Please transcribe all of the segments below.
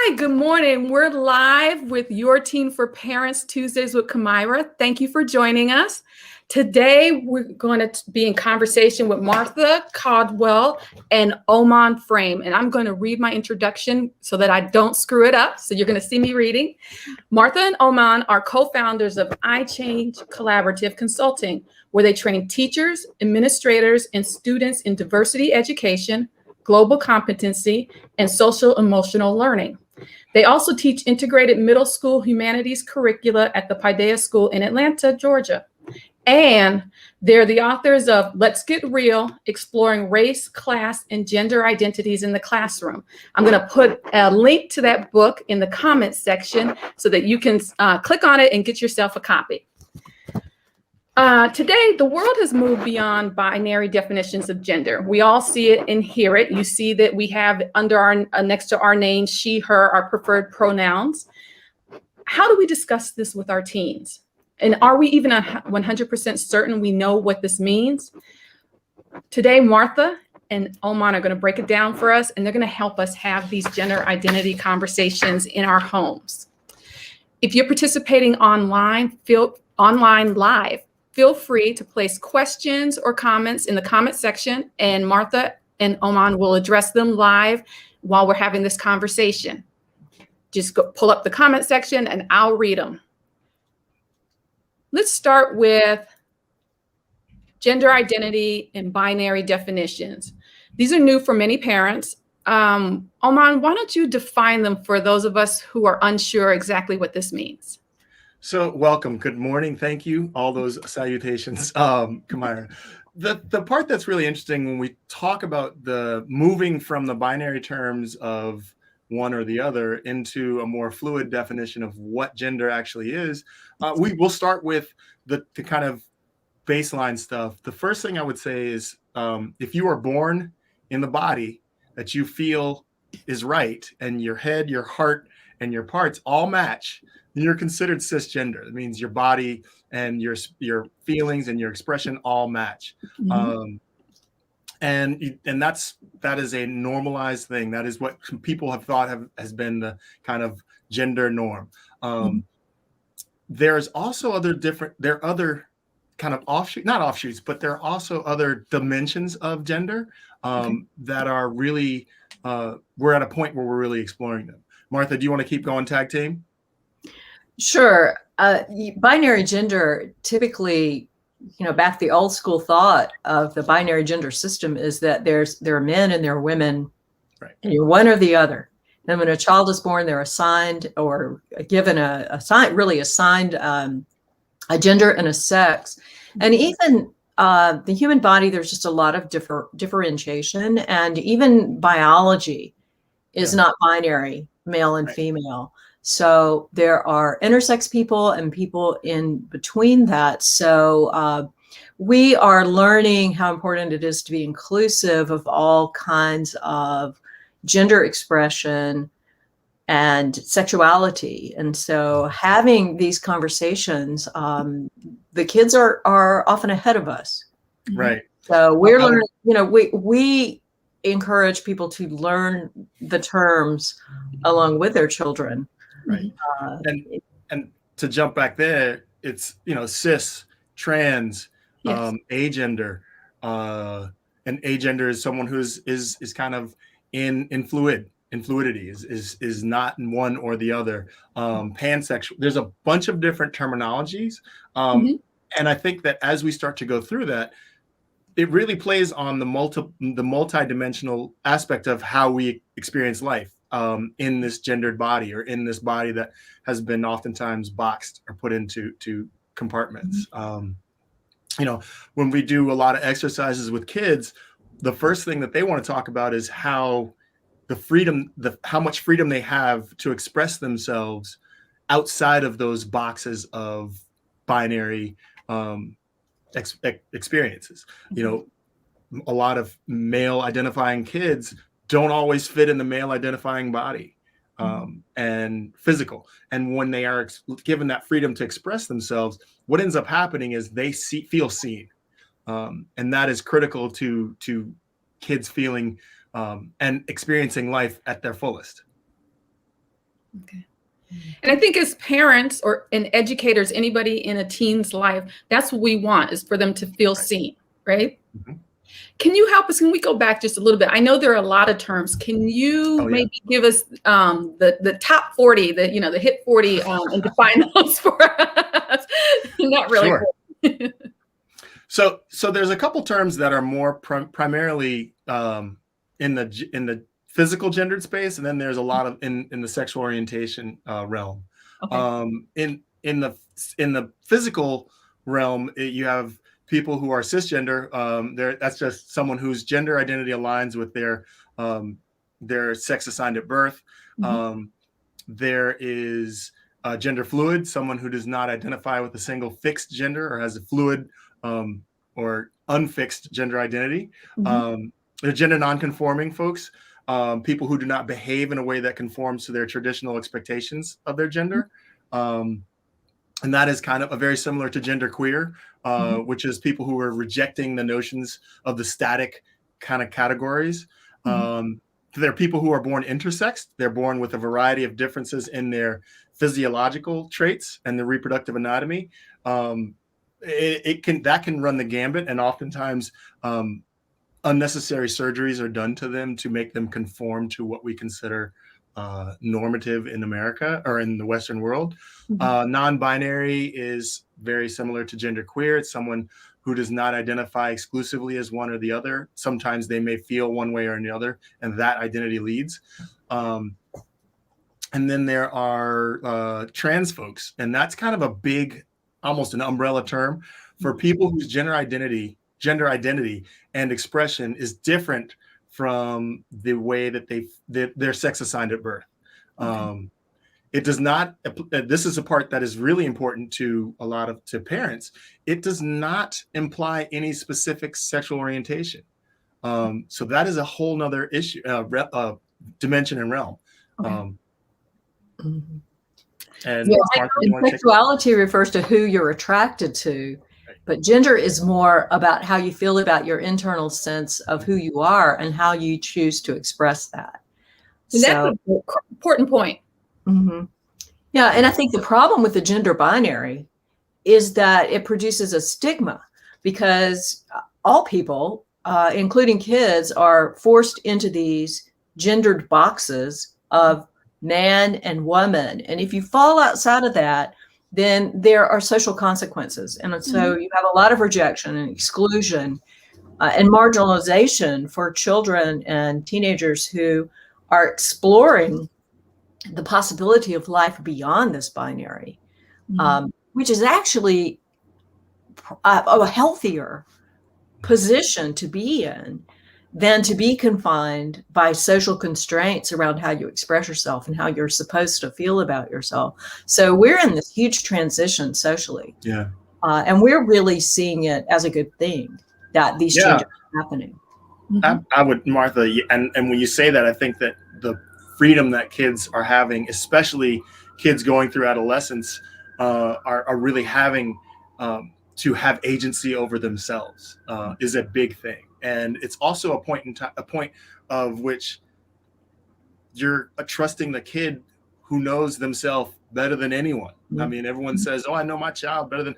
Hi, good morning. We're live with Your Teen for Parents Tuesdays with Kamira. Thank you for joining us. Today, we're going to be in conversation with Martha Caldwell and Oman Frame. And I'm going to read my introduction so that I don't screw it up. So you're going to see me reading. Martha and Oman are co-founders of iChange Collaborative Consulting, where they train teachers, administrators, and students in diversity education, global competency, and social emotional learning. They also teach integrated middle school humanities curricula at the Paideia School in Atlanta, Georgia. And they're the authors of Let's Get Real, Exploring Race, Class, and Gender Identities in the Classroom. I'm going to put a link to that book in the comments section so that you can click on it and get yourself a copy. Today, the world has moved beyond binary definitions of gender. We all see it and hear it. You see that we have under our next to our name, she, her, our preferred pronouns. How do we discuss this with our teens? And are we even 100% certain we know what this means? Today, Martha and Oman are going to break it down for us, and they're going to help us have these gender identity conversations in our homes. If you're participating online live, feel free to place questions or comments in the comment section, and Martha and Oman will address them live while we're having this conversation. Just pull up the comment section and I'll read them. Let's start with gender identity and binary definitions. These are new for many parents. Oman, why don't you define them for those of us who are unsure exactly what this means? So welcome. Good morning. Thank you. All those salutations, Kamira. The part that's really interesting when we talk about the moving from the binary terms of one or the other into a more fluid definition of what gender actually is, we will start with the kind of baseline stuff. The first thing I would say is if you are born in the body that you feel is right and your head, your heart, and your parts all match, you're considered cisgender. It means your body and your feelings and your expression all match. Mm-hmm. That is a normalized thing. That is what people have thought has been the kind of gender norm. Mm-hmm. There's also there are other kind of not offshoots, but there are also other dimensions of gender that are really, we're at a point where we're really exploring them. Martha, do you want to keep going tag team? Sure. Binary gender, typically, back the old school thought of the binary gender system is that there are men and there are women, right, and you're one or the other. And when a child is born, they're assigned or given assigned a gender and a sex. And even the human body, there's just a lot of differentiation, and even biology is not binary, male and female. So there are intersex people and people in between that. So we are learning how important it is to be inclusive of all kinds of gender expression and sexuality. And so having these conversations, the kids are often ahead of us. Right. So we're learning, we encourage people to learn the terms along with their children. Right. And to jump back there, it's, cis, trans, yes, agender, and agender is someone who is kind of in fluidity, is not in one or the other. Pansexual, there's a bunch of different terminologies. And I think that as we start to go through that, it really plays on the multidimensional aspect of how we experience life in this gendered body, or in this body that has been oftentimes boxed or put into compartments. When we do a lot of exercises with kids, the first thing that they want to talk about is how much freedom they have to express themselves outside of those boxes of binary experiences. A lot of male identifying kids don't always fit in the male identifying body, and physical. And when they are given that freedom to express themselves, what ends up happening is they feel seen. And that is critical to kids feeling and experiencing life at their fullest. Okay. And I think as parents or and educators, anybody in a teen's life, that's what we want, is for them to feel seen, right? Mhm. Can you help us? Can we go back just a little bit? I know there are a lot of terms. Can you Oh, yeah. maybe give us the top 40, the hit 40, and define those for us? Not really. Sure. So there's a couple terms that are more primarily in the physical gendered space, and then there's a lot of in the sexual orientation realm. Okay. In the physical realm, you have people who are cisgender. That's just someone whose gender identity aligns with their sex assigned at birth. There is gender fluid, someone who does not identify with a single fixed gender or has a fluid or unfixed gender identity. They're gender nonconforming folks, people who do not behave in a way that conforms to their traditional expectations of their gender. And that is kind of very similar to gender queer, which is people who are rejecting the notions of the static kind of categories. They're people who are born intersexed. They're born with a variety of differences in their physiological traits and the reproductive anatomy. That can run the gambit, and oftentimes unnecessary surgeries are done to them to make them conform to what we consider normative in America or in the Western world. Non-binary is very similar to gender queer. It's someone who does not identify exclusively as one or the other. Sometimes they may feel one way or another, and that identity leads. And then there are trans folks, and that's kind of a big, almost an umbrella term for people whose gender identity and expression is different from the way that they're sex assigned at birth. It does not, this is a part that is really important to parents. It does not imply any specific sexual orientation. So that is a whole nother issue, dimension and realm. And sexuality refers to who you're attracted to, but gender is more about how you feel about your internal sense of who you are and how you choose to express that. And that's an important point. Yeah, and I think the problem with the gender binary is that it produces a stigma, because all people, including kids, are forced into these gendered boxes of man and woman. And if you fall outside of that, then there are social consequences. And so you have a lot of rejection and exclusion and marginalization for children and teenagers who are exploring the possibility of life beyond this binary, which is actually a healthier position to be in than to be confined by social constraints around how you express yourself and how you're supposed to feel about yourself. So we're in this huge transition socially. And we're really seeing it as a good thing that these changes are happening. I would, Martha, and when you say that, I think that the freedom that kids are having, especially kids going through adolescence, are really having to have agency over themselves is a big thing. And it's also a point of which you're trusting the kid who knows themselves better than anyone. I mean, everyone says, "Oh, I know my child better than."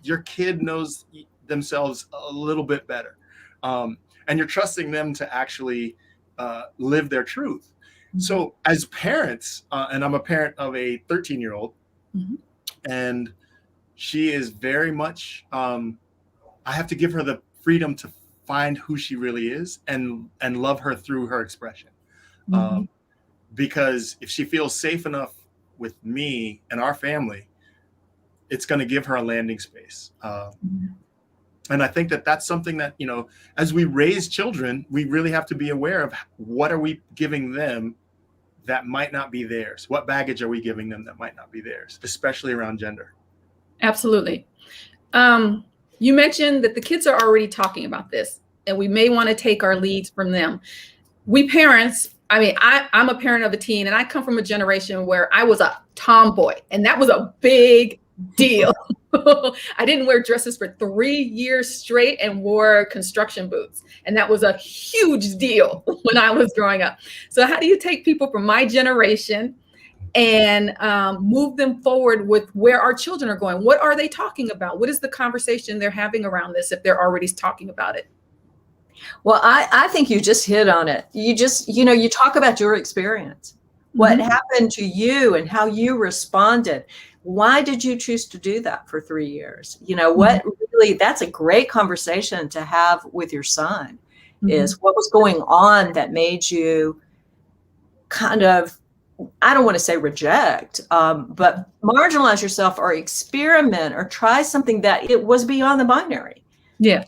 Your kid knows themselves a little bit better, and you're trusting them to actually live their truth. So as parents, and I'm a parent of a 13-year-old, and she is very much, I have to give her the freedom to find who she really is and love her through her expression. Because if she feels safe enough with me and our family, it's going to give her a landing space. And I think that that's something that, as we raise children, we really have to be aware of what are we giving them that might not be theirs? What baggage are we giving them that might not be theirs, especially around gender? Absolutely. You mentioned that the kids are already talking about this, and we may want to take our leads from them. We parents, I'm a parent of a teen, and I come from a generation where I was a tomboy, and that was a big deal. I didn't wear dresses for 3 years straight and wore construction boots. And that was a huge deal when I was growing up. So how do you take people from my generation and move them forward with where our children are going. What are they talking about? What is the conversation they're having around this if they're already talking about it? Well, I think you just hit on it. You talk about your experience, what happened to you and how you responded. Why did you choose to do that for 3 years? What really, that's a great conversation to have with your son, is what was going on that made you kind of, I don't want to say reject, but marginalize yourself or experiment or try something that it was beyond the binary. Yeah.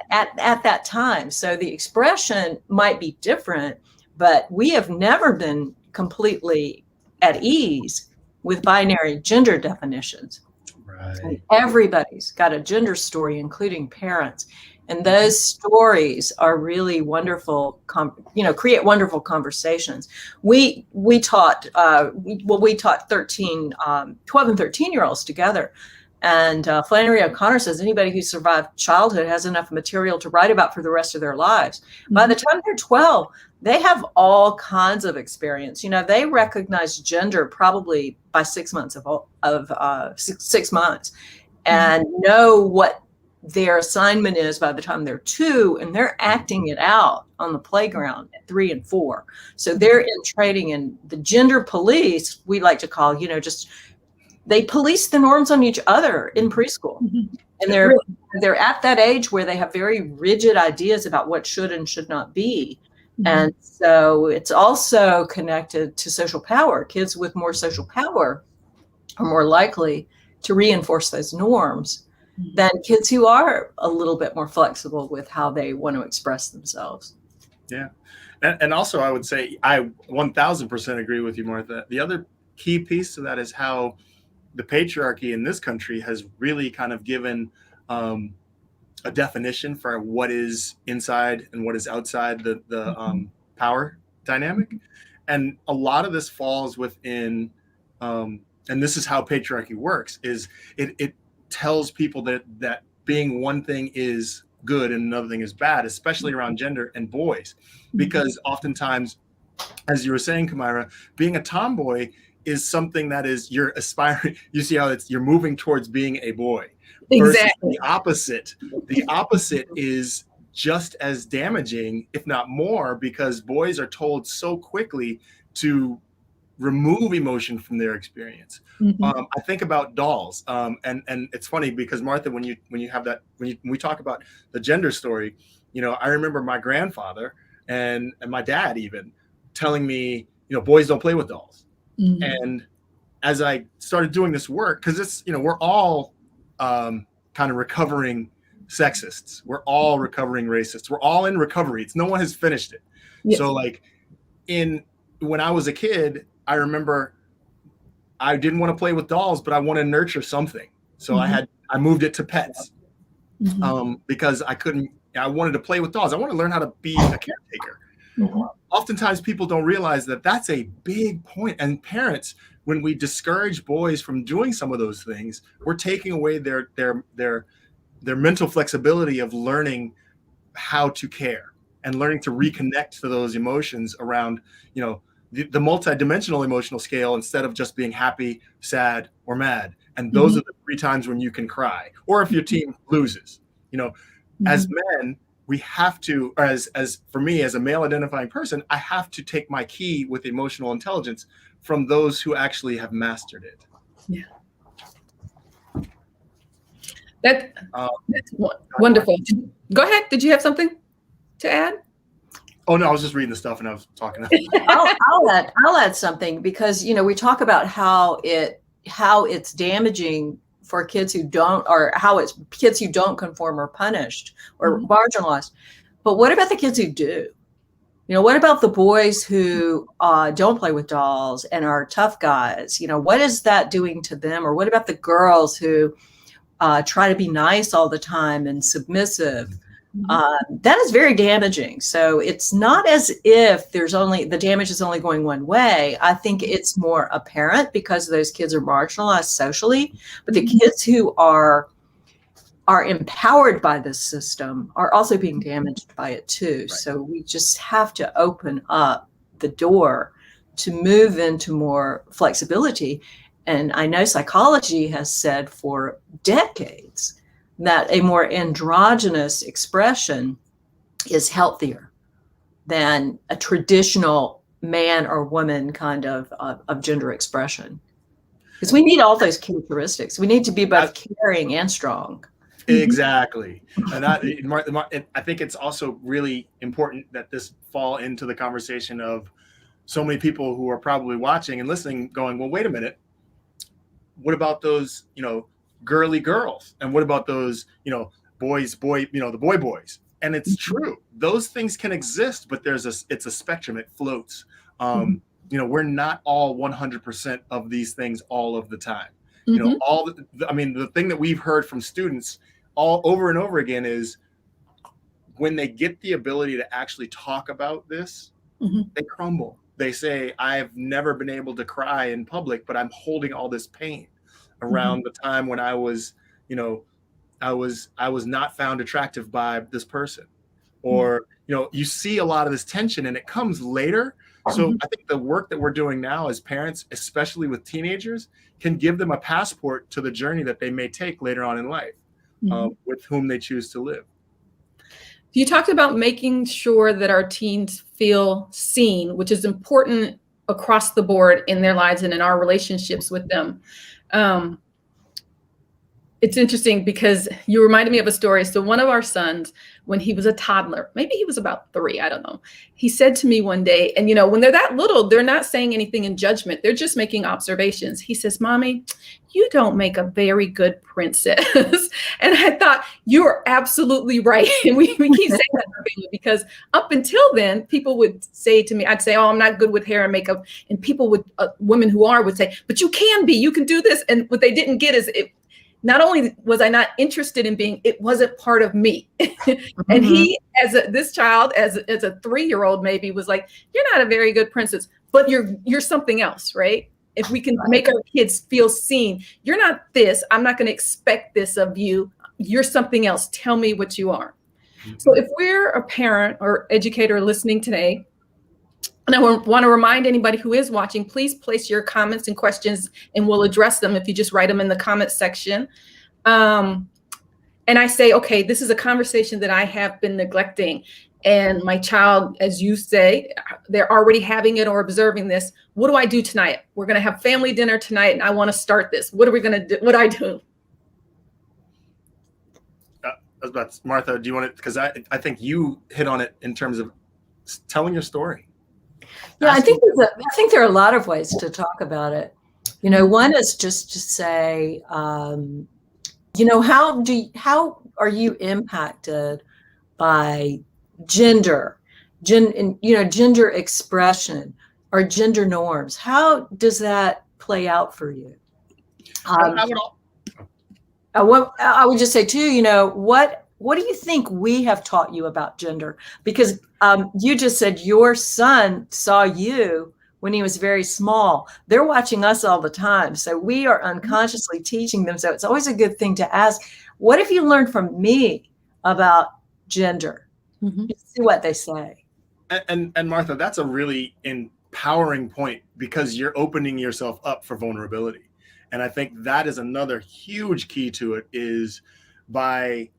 At that time. So the expression might be different, but we have never been completely at ease with binary gender definitions. Right. And everybody's got a gender story, including parents. And those stories are really wonderful, create wonderful conversations. We taught 12 and 13-year-olds together. And Flannery O'Connor says anybody who survived childhood has enough material to write about for the rest of their lives. By the time they're 12, they have all kinds of experience. They recognize gender probably by 6 months of 6 months, and know what their assignment is by the time they're 2, and they're acting it out on the playground at 3 and 4. So they're in trading, and the gender police, we like to call, they police the norms on each other in preschool. And they're at that age where they have very rigid ideas about what should and should not be. And so it's also connected to social power. Kids with more social power are more likely to reinforce those norms than kids who are a little bit more flexible with how they want to express themselves. Yeah. And also, I would say I 1000% agree with you, Martha. The other key piece to that is how the patriarchy in this country has really kind of given a definition for what is inside and what is outside the power dynamic. And a lot of this falls within, and this is how patriarchy works, is it tells people that being one thing is good and another thing is bad, especially around gender and boys. Because oftentimes, as you were saying, Kamira, being a tomboy is something that is you're aspiring. You see how you're moving towards being a boy. Exactly. The opposite is just as damaging, if not more, because boys are told so quickly to remove emotion from their experience. I think about dolls, and it's funny because Martha, when we talk about the gender story, I remember my grandfather and my dad even telling me, boys don't play with dolls. And as I started doing this work, because it's, we're all kind of recovering sexists. We're all recovering racists. We're all in recovery. No one has finished it. Yes. So when I was a kid, I remember I didn't want to play with dolls, but I want to nurture something. So I moved it to pets because I wanted to play with dolls. I want to learn how to be a caretaker. Oftentimes people don't realize that that's a big point. And parents, when we discourage boys from doing some of those things, we're taking away their mental flexibility of learning how to care and learning to reconnect to those emotions around, the multidimensional emotional scale, instead of just being happy, sad, or mad. And those are the 3 times when you can cry, or if your team loses. As men, we have to, or as for me, as a male identifying person, I have to take my key with emotional intelligence from those who actually have mastered it. Yeah. That's wonderful. Go ahead. Did you have something to add? Oh no, I was just reading the stuff and I was talking. I'll add something, because we talk about how it's damaging for kids who don't, or how it's kids who don't conform or punished or marginalized. But what about the kids who do? What about the boys who don't play with dolls and are tough guys? What is that doing to them? Or what about the girls who try to be nice all the time and submissive? That is very damaging. So it's not as if the damage is only going one way. I think it's more apparent because those kids are marginalized socially, but the kids who are empowered by this system are also being damaged by it too. Right. So we just have to open up the door to move into more flexibility. And I know psychology has said for decades that a more androgynous expression is healthier than a traditional man or woman kind of gender expression. Because we need all those characteristics. We need to be both caring and strong. Exactly. And that, I think it's also really important that this fall into the conversation of so many people who are probably watching and listening going, well, wait a minute. What about those, girly girls? And what about those, the boy boys? And it's true. Those things can exist, but it's a spectrum. It floats. We're not all 100% of these things all of the time. The thing that we've heard from students all over and over again is when they get the ability to actually talk about this, they crumble. They say, I've never been able to cry in public, but I'm holding all this pain around the time when I was not found attractive by this person. Or, you see a lot of this tension and it comes later. So I think the work that we're doing now as parents, especially with teenagers, can give them a passport to the journey that they may take later on in life, with whom they choose to live. You talked about making sure that our teens feel seen, which is important across the board in their lives and in our relationships with them. It's interesting because you reminded me of a story. So one of our sons, when he was a toddler, maybe he was about 3, I don't know. He said to me one day, and when they're that little, they're not saying anything in judgment. They're just making observations. He says, Mommy, you don't make a very good princess. And I thought, you're absolutely right. And we keep saying that because up until then, people would say to me, I'd say, oh, I'm not good with hair and makeup. And people would, women who are would say, but you can be, you can do this. And what they didn't get is not only was I not interested in being, it wasn't part of me. And he, this child, as a 3-year-old maybe, was like, you're not a very good princess, but you're something else, right? If we can make our kids feel seen, you're not this, I'm not going to expect this of you. You're something else. Tell me what you are. So if we're a parent or educator listening today, and I want to remind anybody who is watching, please place your comments and questions and we'll address them if you just write them in the comment section. And I say, okay, this is a conversation that I have been neglecting. And my child, as you say, they're already having it or observing this. What do I do tonight? We're going to have family dinner tonight and I want to start this. What are we going to do? What do I do? Martha, do you want to, because I think you hit on it in terms of telling your story. Yeah, I think there are a lot of ways to talk about it. One is just to say, how are you impacted by gender expression or gender norms? How does that play out for you? I would just say too, what do you think we have taught you about gender? Because you just said your son saw you when he was very small. They're watching us all the time. So we are unconsciously teaching them. So it's always a good thing to ask, what have you learned from me about gender? See what they say. And Martha, that's a really empowering point because you're opening yourself up for vulnerability. And I think that is another huge key to it, is by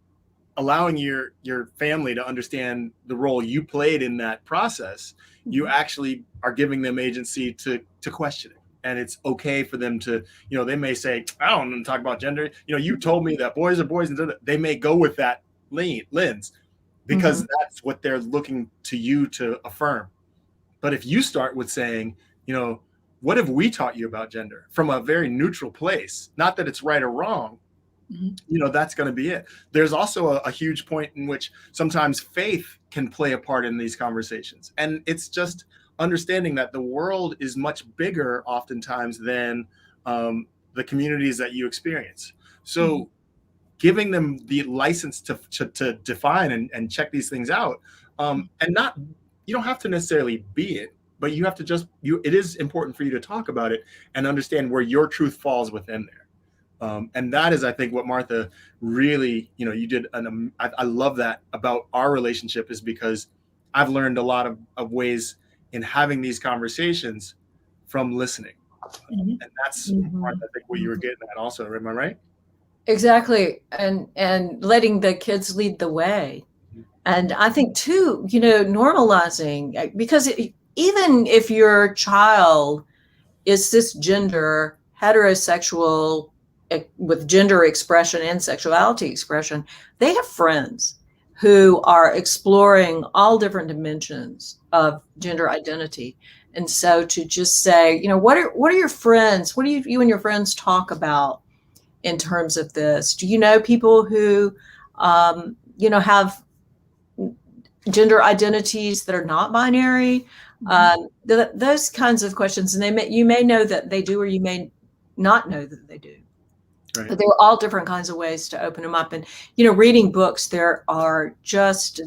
allowing your family to understand the role you played in that process, you actually are giving them agency to question it. And it's okay for them to, they may say, I don't want to talk about gender. You told me that boys are boys, and they may go with that lens because that's what they're looking to you to affirm. But if you start with saying, what have we taught you about gender from a very neutral place, not that it's right or wrong, that's going to be it. There's also a huge point in which sometimes faith can play a part in these conversations. And it's just understanding that the world is much bigger oftentimes than the communities that you experience. So giving them the license to define and check these things out, and you don't have to necessarily be it, but you have to it is important for you to talk about it and understand where your truth falls within there. And that is, I think, what Martha really, you did. I love that about our relationship, is because I've learned a lot of ways in having these conversations from listening. Mhm. And that's Mhm. part, I think, what you were getting at also. Am I right? Exactly. And letting the kids lead the way. And I think too, normalizing, because even if your child is cisgender, heterosexual, with gender expression and sexuality expression, they have friends who are exploring all different dimensions of gender identity. And so to just say, what are your friends? What do you and your friends talk about in terms of this? Do you know people who, have gender identities that are not binary? Those kinds of questions, and you may know that they do, or you may not know that they do. Right. But there are all different kinds of ways to open them up. And reading books, there are just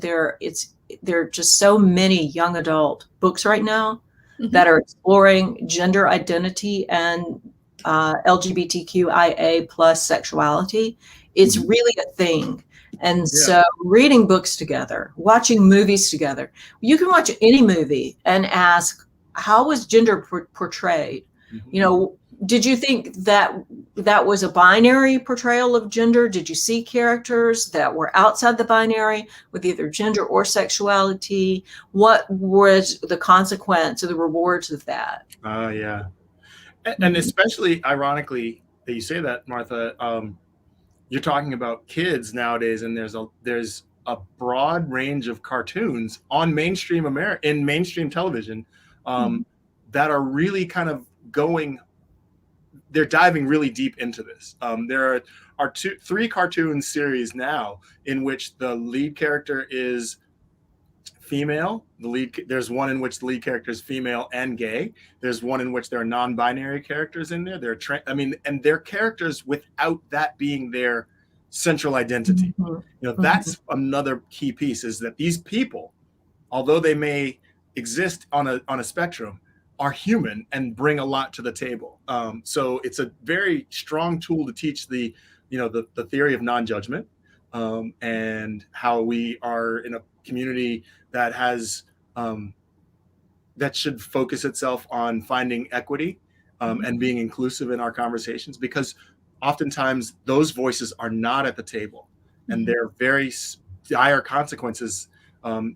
so many young adult books right now that are exploring gender identity and LGBTQIA plus sexuality. It's really a thing. And so reading books together, watching movies together, you can watch any movie and ask, how was gender portrayed? Did you think that was a binary portrayal of gender? Did you see characters that were outside the binary with either gender or sexuality? What was the consequence or the rewards of that? Yeah. And especially ironically that you say that, Martha, you're talking about kids nowadays, and there's a broad range of cartoons on mainstream television that are really kind of they're diving really deep into this. There are three cartoon series now in which the lead character is female. There's one in which the lead character is female and gay. There's one in which there are non-binary characters in there. And they're characters without that being their central identity. That's another key piece, is that these people, although they may exist on a spectrum, are human and bring a lot to the table. So it's a very strong tool to teach the theory of non-judgment, and how we are in a community that has that should focus itself on finding equity and being inclusive in our conversations, because oftentimes those voices are not at the table, and there are very dire consequences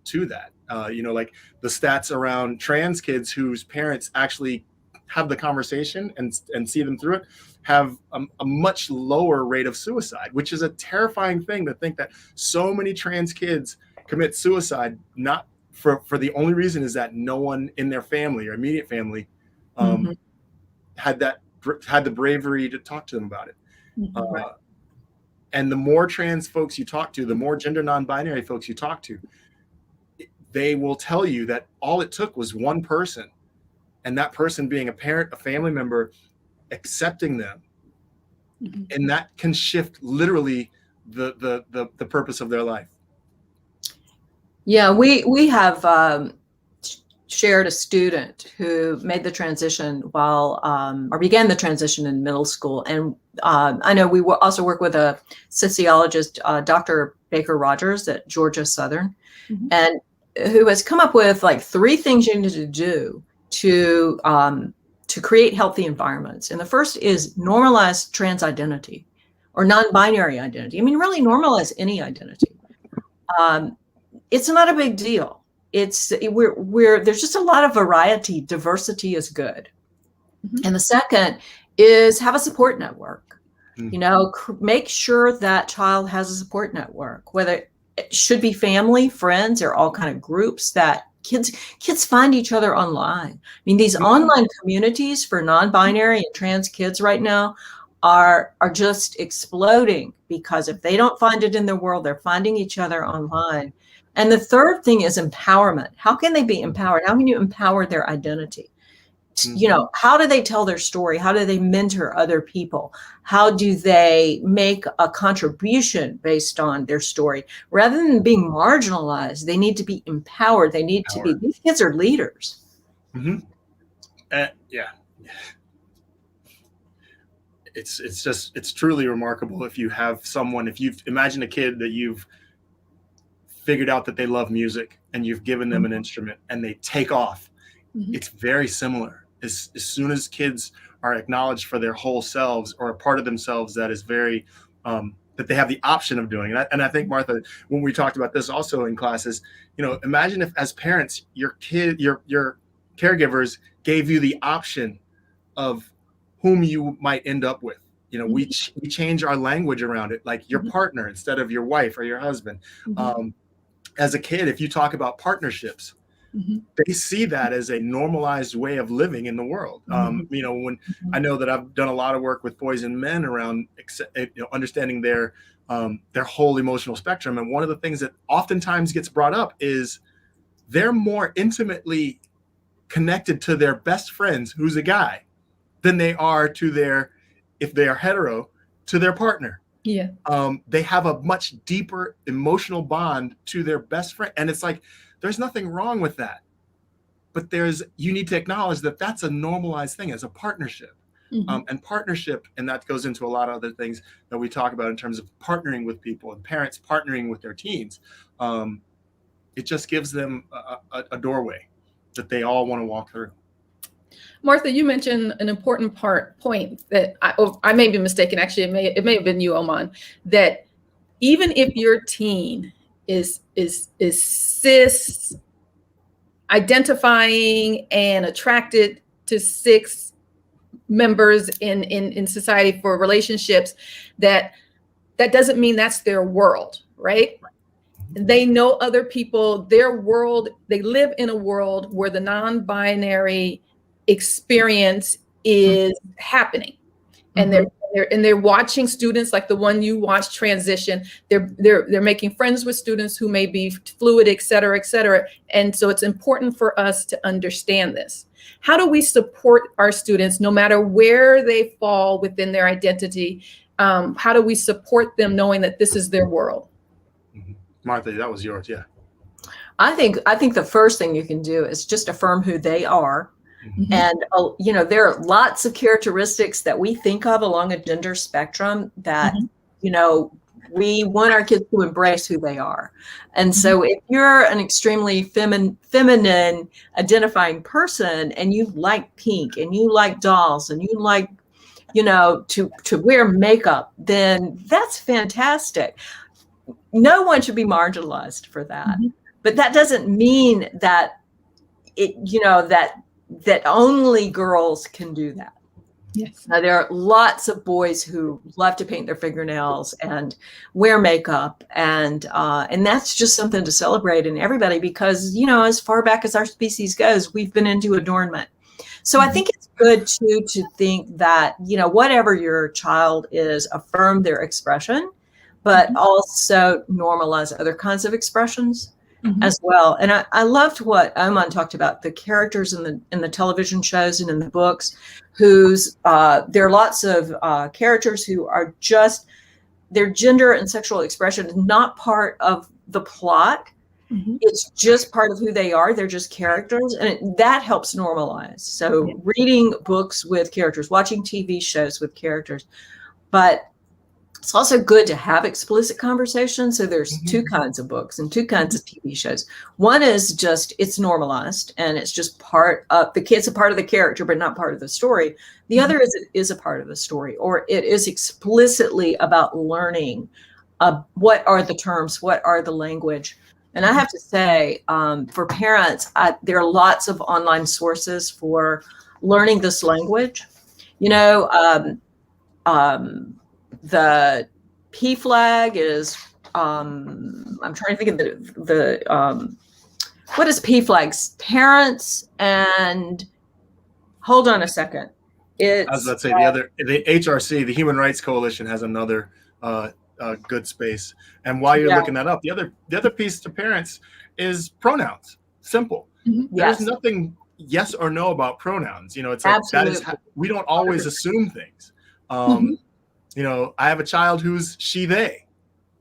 to that. Like the stats around trans kids whose parents actually have the conversation and see them through it have a much lower rate of suicide, which is a terrifying thing to think that so many trans kids commit suicide, not for the only reason is that no one in their family or immediate family had the bravery to talk to them about it. Right. And the more trans folks you talk to, the more gender non-binary folks you talk to, they will tell you that all it took was one person, and that person being a parent, a family member, accepting them. And that can shift literally the purpose of their life. Yeah, we have shared a student who made the transition or began the transition in middle school. And I know we also work with a sociologist, Dr. Baker Rogers at Georgia Southern, and who has come up with like 3 things you need to do to create healthy environments. And the first is normalize trans identity or non-binary identity. I mean, really normalize any identity. It's not a big deal. There's just a lot of variety. Diversity is good. And the second is have a support network. Make sure that child has a support network, whether it should be family, friends, or all kind of groups that kids find each other online. I mean, these online communities for non-binary and trans kids right now are just exploding, because if they don't find it in their world, they're finding each other online. And the third thing is empowerment. How can they be empowered? How can you empower their identity? How do they tell their story? How do they mentor other people? How do they make a contribution based on their story? Rather than being marginalized, they need to be empowered. They need to be, these kids are leaders. Yeah. It's truly remarkable if you have someone, if you've imagined a kid that you've figured out that they love music and you've given them an instrument and they take off. It's very similar. As soon as kids are acknowledged for their whole selves or a part of themselves that is very that they have the option of doing. And I think, Martha, when we talked about this also in classes, imagine if as parents, your caregivers gave you the option of whom you might end up with. We change our language around it, like your partner instead of your wife or your husband. As a kid, if you talk about partnerships, they see that as a normalized way of living in the world. When I know that I've done a lot of work with boys and men around understanding their whole emotional spectrum, and one of the things that oftentimes gets brought up is they're more intimately connected to their best friends, who's a guy, than they are to their, if they are hetero, to their partner. Yeah. They have a much deeper emotional bond to their best friend, and it's like, there's nothing wrong with that, but you need to acknowledge that that's a normalized thing as a partnership. And partnership, and that goes into a lot of other things that we talk about in terms of partnering with people and parents partnering with their teens. It just gives them a doorway that they all want to walk through. Martha, you mentioned an important point that I may be mistaken. Actually, it may have been you, Oman, that even if your teen is cis identifying and attracted to cis members in society for relationships, that doesn't mean that's their world, right? They know other people, their world, they live in a world where the non-binary experience is happening. And they're watching students like the one you watched transition. They're making friends with students who may be fluid, et cetera, et cetera. And so it's important for us to understand this. How do we support our students, no matter where they fall within their identity? How do we support them knowing that this is their world? Martha, that was yours. Yeah. I think the first thing you can do is just affirm who they are. And, there are lots of characteristics that we think of along a gender spectrum that, we want our kids to embrace who they are. And so if you're an extremely feminine identifying person and you like pink and you like dolls and you like, to wear makeup, then that's fantastic. No one should be marginalized for that. But that doesn't mean that that only girls can do that. Yes. Now, there are lots of boys who love to paint their fingernails and wear makeup, and that's just something to celebrate in everybody, because as far back as our species goes, we've been into adornment. So I think it's good to think that whatever your child is, affirm their expression, but also normalize other kinds of expressions as well. And I loved what Oman talked about, the characters in the television shows and in the books, there are lots of characters who are just, their gender and sexual expression is not part of the plot. It's just part of who they are. They're just characters, and that helps normalize. So reading books with characters, watching TV shows with characters, but it's also good to have explicit conversations. So there's two kinds of books and two kinds of TV shows. One is just, it's normalized and it's just part of the kid's a part of the character, but not part of the story. The other is a part of the story, or it is explicitly about learning what are the terms, what are the language. And I have to say, for parents, there are lots of online sources for learning this language. The P flag is, I'm trying to think of the what is P flags? Parents and, hold on a second. I was about to say the HRC, the Human Rights Coalition, has another good space. And while you're looking that up, the other piece to parents is pronouns. Simple. There's nothing yes or no about pronouns. It's like we don't always assume things. I have a child who's she, they,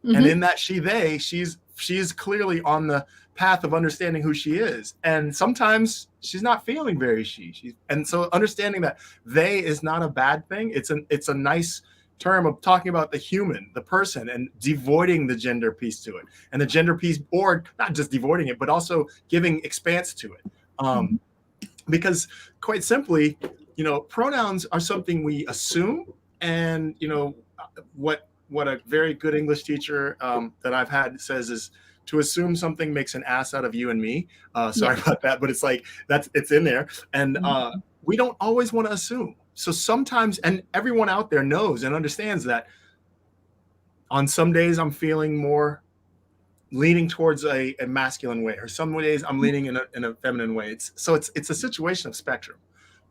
and in that she, they, she's clearly on the path of understanding who she is. And sometimes she's not feeling very and so understanding that they is not a bad thing. It's a nice term of talking about the human, the person, and devoiding the gender piece to it. And the gender piece, or not just devoiding it, but also giving expanse to it. because quite simply, pronouns are something we assume. And, what a very good English teacher that I've had says is, to assume something makes an ass out of you and me. Sorry about that, but it's like, it's in there. And we don't always want to assume. So sometimes, and everyone out there knows and understands that on some days I'm feeling more leaning towards a masculine way, or some days I'm leaning in a feminine way. It's a situation of spectrum.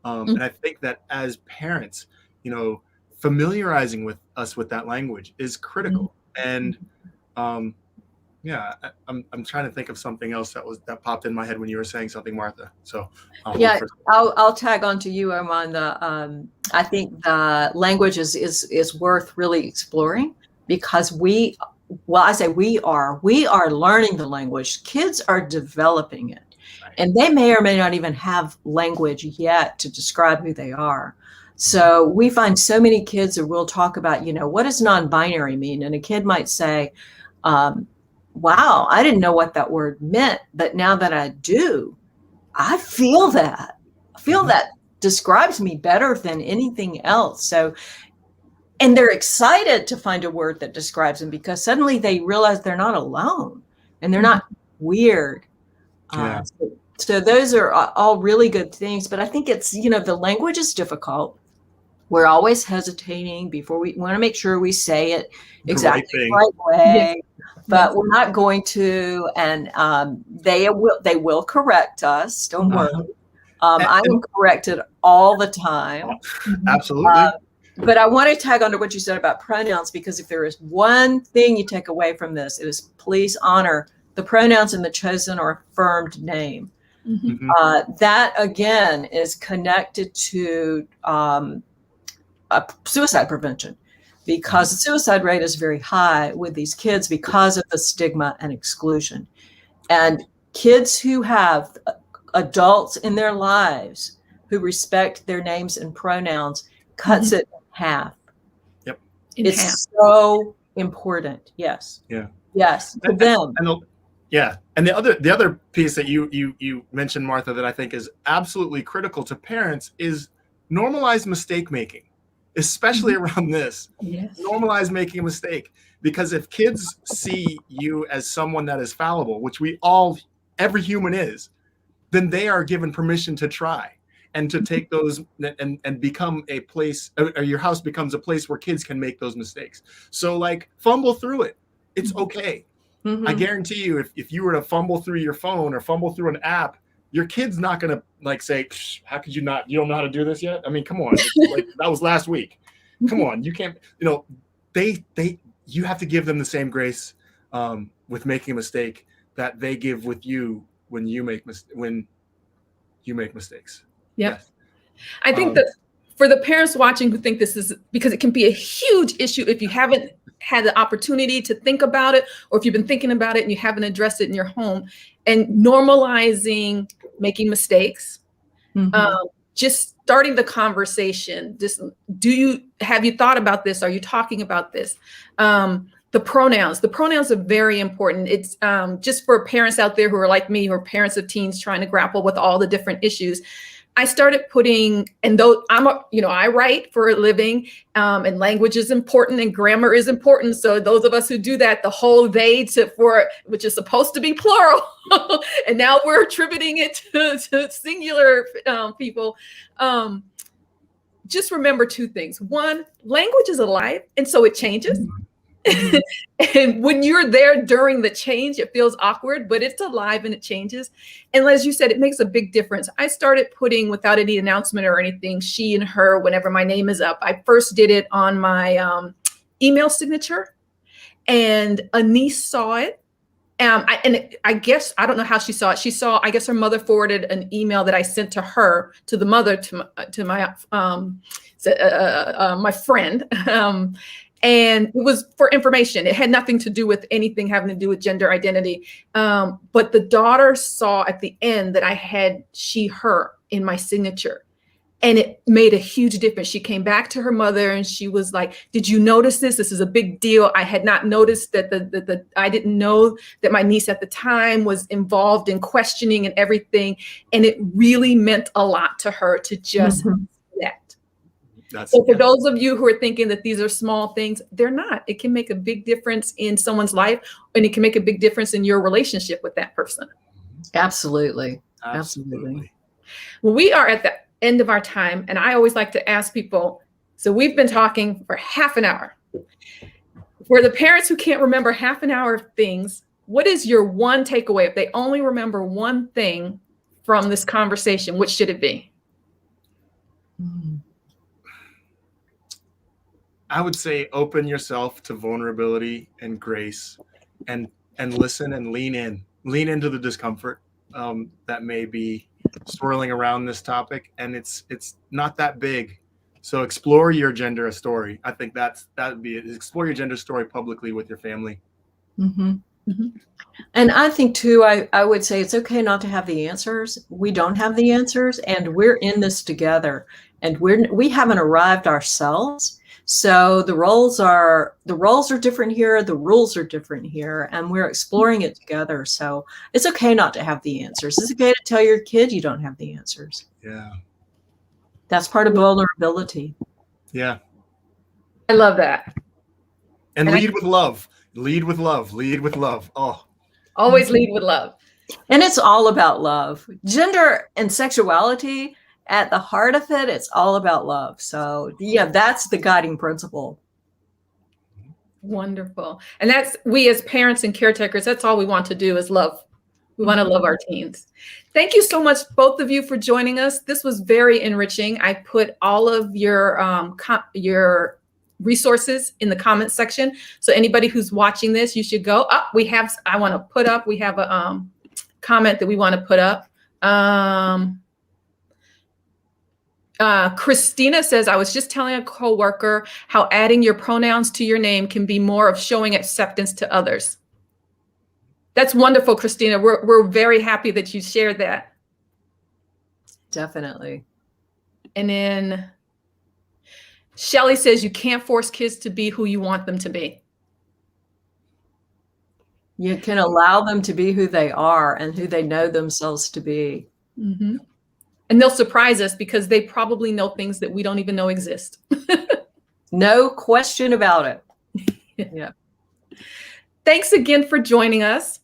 And I think that as parents, familiarizing with us with that language is critical. And I'm trying to think of something else that popped in my head when you were saying something, Martha. So I'll tag on to you, Oman. I think the language is worth really exploring, because I say we are learning the language. Kids are developing it. Right. And they may or may not even have language yet to describe who they are. So we find so many kids that will talk about, what does non-binary mean? And a kid might say, wow, I didn't know what that word meant, but now that I do, I feel that. That describes me better than anything else. So, and they're excited to find a word that describes them, because suddenly they realize they're not alone and they're not weird. So those are all really good things. But I think it's, the language is difficult. We're always hesitating before we want to make sure we say it exactly the right way. But we're not going to, and they will correct us. Don't worry. I am corrected all the time. Absolutely. But I want to tag onto what you said about pronouns, because if there is one thing you take away from this, it is please honor the pronouns in the chosen or affirmed name. That again is connected to suicide prevention, because the suicide rate is very high with these kids because of the stigma and exclusion. And kids who have adults in their lives who respect their names and pronouns cuts it in half. Yep. It's so important. Yes. Yeah. Yes. For them. And the other piece that you mentioned, Martha, that I think is absolutely critical to parents is normalize mistake making, especially around this. Yes. Normalize making a mistake, because if kids see you as someone that is fallible, which every human is, then they are given permission to try and to take those and become a place, or your house becomes a place where kids can make those mistakes. So fumble through it. It's okay. I guarantee you, if you were to fumble through your phone or fumble through an app, your kid's not going to say, how could you not? You don't know how to do this yet? I mean, come on. That was last week. Come on. You can't, you have to give them the same grace with making a mistake that they give with you when you make mistakes. Yep. Yes. I think that for the parents watching who think this is, because it can be a huge issue if you haven't had the opportunity to think about it, or if you've been thinking about it and you haven't addressed it in your home, and normalizing making mistakes, just starting the conversation. Just have you thought about this? Are you talking about this? The pronouns are very important. It's just for parents out there who are like me, who are parents of teens trying to grapple with all the different issues. I started putting, and though I write for a living, and language is important and grammar is important. So those of us who do that, the whole they for, which is supposed to be plural, and now we're attributing it to singular people. Just remember two things. One, language is alive, and so it changes. And when you're there during the change, it feels awkward, but it's alive and it changes. And as you said, it makes a big difference. I started putting, without any announcement or anything, she and her whenever my name is up. I first did it on my email signature, and a niece saw it. I guess, I don't know how she saw it. She saw, I guess her mother forwarded an email that I sent to her, to the mother, to my friend. And it was for information. It had nothing to do with anything having to do with gender identity. But the daughter saw at the end that I had she, her in my signature. And it made a huge difference. She came back to her mother and she was like, did you notice this? This is a big deal. I had not noticed that I didn't know that my niece at the time was involved in questioning and everything. And it really meant a lot to her to just see that. So for those of you who are thinking that these are small things, they're not. It can make a big difference in someone's life, and it can make a big difference in your relationship with that person. Absolutely. Absolutely. Well, we are at the end of our time, and I always like to ask people, so we've been talking for half an hour. For the parents who can't remember half an hour of things, what is your one takeaway? If they only remember one thing from this conversation, what should it be? I would say open yourself to vulnerability and grace, and listen and lean into the discomfort that may be swirling around this topic, and it's not that big. So explore your gender story. I think that would be it. Explore your gender story publicly with your family. And I think too, I would say it's okay not to have the answers. We don't have the answers, and we're in this together, and we haven't arrived ourselves. So the roles are different here, the rules are different here, and we're exploring it together. So it's okay not to have the answers. It's okay to tell your kid you don't have the answers. Yeah. That's part of vulnerability. Yeah. I love that. And lead with love. Lead with love. Lead with love. Oh. Always lead with love. And it's all about love. Gender and sexuality, at the heart of it, it's all about love. So yeah, that's the guiding principle. Wonderful. And that's, we as parents and caretakers, that's all we want to do is love. We want to love our teens. Thank you so much, both of you, for joining us. This was very enriching. I put all of your resources in the comments section. So anybody who's watching this, you should go up. We have a comment that we want to put up. Christina says, I was just telling a coworker how adding your pronouns to your name can be more of showing acceptance to others. That's wonderful, Christina. We're very happy that you shared that. Definitely. And then Shelly says, you can't force kids to be who you want them to be. You can allow them to be who they are and who they know themselves to be. Mm-hmm. And they'll surprise us because they probably know things that we don't even know exist. No question about it. Yeah. Thanks again for joining us.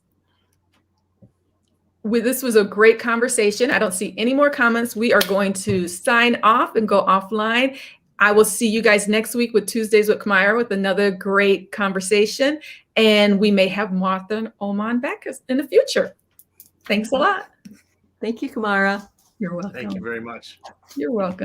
This was a great conversation. I don't see any more comments. We are going to sign off and go offline. I will see you guys next week with Tuesdays with Kamira with another great conversation. And we may have Martha and Oman back in the future. Thanks a lot. Thank you, Kamira. You're welcome. Thank you very much. You're welcome.